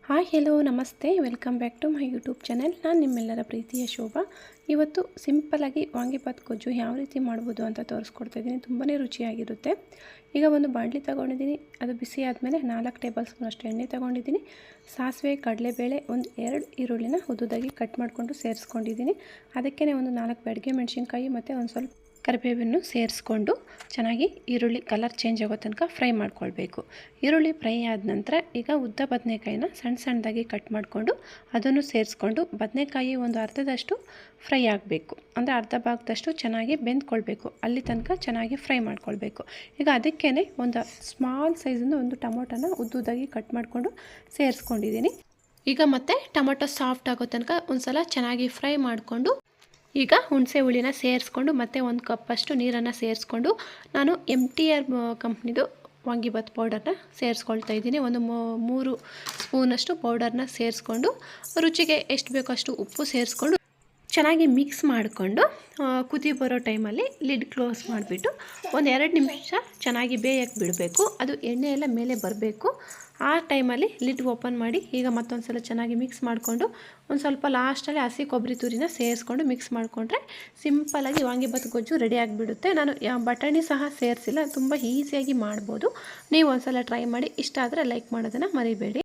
Hi hello ನಮಸ್ತೆ, welcome back to my YouTube channel. ನಾನು ನಿಮ್ಮೆಲ್ಲರ ಪ್ರೀತಿಯ ಶೋಭಾ. ಇವತ್ತು ಸಿಂಪಲಾಗಿ ವಾಂಗಿಬಾತ್ ಗೊಜ್ಜು ಯಾವ ರೀತಿ ಮಾಡ್ಬೋದು ಅಂತ ತೋರಿಸ್ಕೊಡ್ತಾ ಇದ್ದೀನಿ. ತುಂಬಾ ರುಚಿಯಾಗಿರುತ್ತೆ. ಈಗ ಒಂದು ಬಾಣಲಿ ತೊಗೊಂಡಿದ್ದೀನಿ. ಅದು ಬಿಸಿ ಆದಮೇಲೆ 4 ಟೇಬಲ್ ಸ್ಪೂನ್ ಅಷ್ಟು ಎಣ್ಣೆ ತೊಗೊಂಡಿದ್ದೀನಿ. ಸಾಸಿವೆ, ಕಡಲೆಬೇಳೆ, ಒಂದು 2 ಈರುಳ್ಳಿನ ಉದ್ದುದಾಗಿ ಕಟ್ ಮಾಡಿಕೊಂಡು ಸೇರಿಸ್ಕೊಂಡಿದ್ದೀನಿ. ಅದಕ್ಕೇ ಒಂದು 4 ಬ್ಯಾಡಗೆ ಮೆಣಸಿನ್ಕಾಯಿ ಮತ್ತು ಒಂದು ಸ್ವಲ್ಪ ಕರಿಬೇವನ್ನು ಸೇರಿಸ್ಕೊಂಡು ಚೆನ್ನಾಗಿ ಈರುಳ್ಳಿ ಕಲರ್ ಚೇಂಜ್ ಆಗೋ ತನಕ ಫ್ರೈ ಮಾಡ್ಕೊಳ್ಬೇಕು. ಈರುಳ್ಳಿ ಫ್ರೈ ಆದ ನಂತರ ಈಗ ಉದ್ದ ಬದನೆಕಾಯಿನ ಸಣ್ಣದಾಗಿ ಕಟ್ ಮಾಡಿಕೊಂಡು ಅದನ್ನು ಸೇರಿಸ್ಕೊಂಡು ಬದನೆಕಾಯಿ ಒಂದು ಅರ್ಧದಷ್ಟು ಫ್ರೈ ಆಗಬೇಕು. ಅಂದರೆ ಅರ್ಧ ಭಾಗದಷ್ಟು ಚೆನ್ನಾಗಿ ಬೆಂದ್ಕೊಳ್ಬೇಕು. ಅಲ್ಲಿ ತನಕ ಚೆನ್ನಾಗಿ ಫ್ರೈ ಮಾಡ್ಕೊಳ್ಬೇಕು. ಈಗ ಅದಕ್ಕೇ ಒಂದು ಸ್ಮಾಲ್ ಸೈಜಿಂದ ಒಂದು ಟೊಮೊಟೊನ ಉದ್ದುದಾಗಿ ಕಟ್ ಮಾಡಿಕೊಂಡು ಸೇರಿಸ್ಕೊಂಡಿದ್ದೀನಿ. ಈಗ ಮತ್ತೆ ಟೊಮೊಟೊ ಸಾಫ್ಟ್ ಆಗೋ ತನಕ ಒಂದು ಸಲ ಚೆನ್ನಾಗಿ ಫ್ರೈ ಮಾಡಿಕೊಂಡು ಈಗ ಹುಣಸೆ ಹುಳಿನ ಸೇರಿಸ್ಕೊಂಡು ಮತ್ತು 1 ಕಪ್ಪಷ್ಟು ನೀರನ್ನು ಸೇರಿಸ್ಕೊಂಡು ನಾನು MTR ಕಂಪ್ನಿದು ವಾಂಗಿಬಾತ್ ಪೌಡರ್ನ ಸೇರಿಸ್ಕೊಳ್ತಾ ಇದ್ದೀನಿ. ಒಂದು 3 ಸ್ಪೂನಷ್ಟು ಪೌಡರ್ನ ಸೇರಿಸ್ಕೊಂಡು ರುಚಿಗೆ ಎಷ್ಟು ಬೇಕೋ ಅಷ್ಟು ಉಪ್ಪು ಸೇರಿಸ್ಕೊಂಡು ಚೆನ್ನಾಗಿ ಮಿಕ್ಸ್ ಮಾಡಿಕೊಂಡು ಕುದಿ ಬರೋ ಟೈಮಲ್ಲಿ ಲಿಡ್ ಕ್ಲೋಸ್ ಮಾಡಿಬಿಟ್ಟು ಒಂದು 2 ನಿಮಿಷ ಚೆನ್ನಾಗಿ ಬೇಯಕ್ಕೆ ಬಿಡಬೇಕು. ಅದು ಎಣ್ಣೆ ಎಲ್ಲ ಮೇಲೆ ಬರಬೇಕು. ಆ ಟೈಮಲ್ಲಿ ಲಿಡ್ ಓಪನ್ ಮಾಡಿ ಈಗ ಮತ್ತೊಂದು ಸಲ ಚೆನ್ನಾಗಿ ಮಿಕ್ಸ್ ಮಾಡಿಕೊಂಡು ಒಂದು ಸ್ವಲ್ಪ ಲಾಸ್ಟಲ್ಲಿ ಹಸಿ ಕೊಬ್ಬರಿ ತುರಿನ ಸೇರಿಸ್ಕೊಂಡು ಮಿಕ್ಸ್ ಮಾಡಿಕೊಂಡ್ರೆ ಸಿಂಪಲಾಗಿ ವಾಂಗಿಬಾತ್ ಗೊಜ್ಜು ರೆಡಿ ಆಗಿಬಿಡುತ್ತೆ. ನಾನು ಬಟಾಣಿ ಸಹ ಸೇರಿಸಿಲ್ಲ. ತುಂಬ ಈಸಿಯಾಗಿ ಮಾಡ್ಬೋದು. ನೀವು ಒಂದು ಸಲ ಟ್ರೈ ಮಾಡಿ. ಇಷ್ಟ ಆದರೆ ಲೈಕ್ ಮಾಡೋದನ್ನು ಮರಿಬೇಡಿ.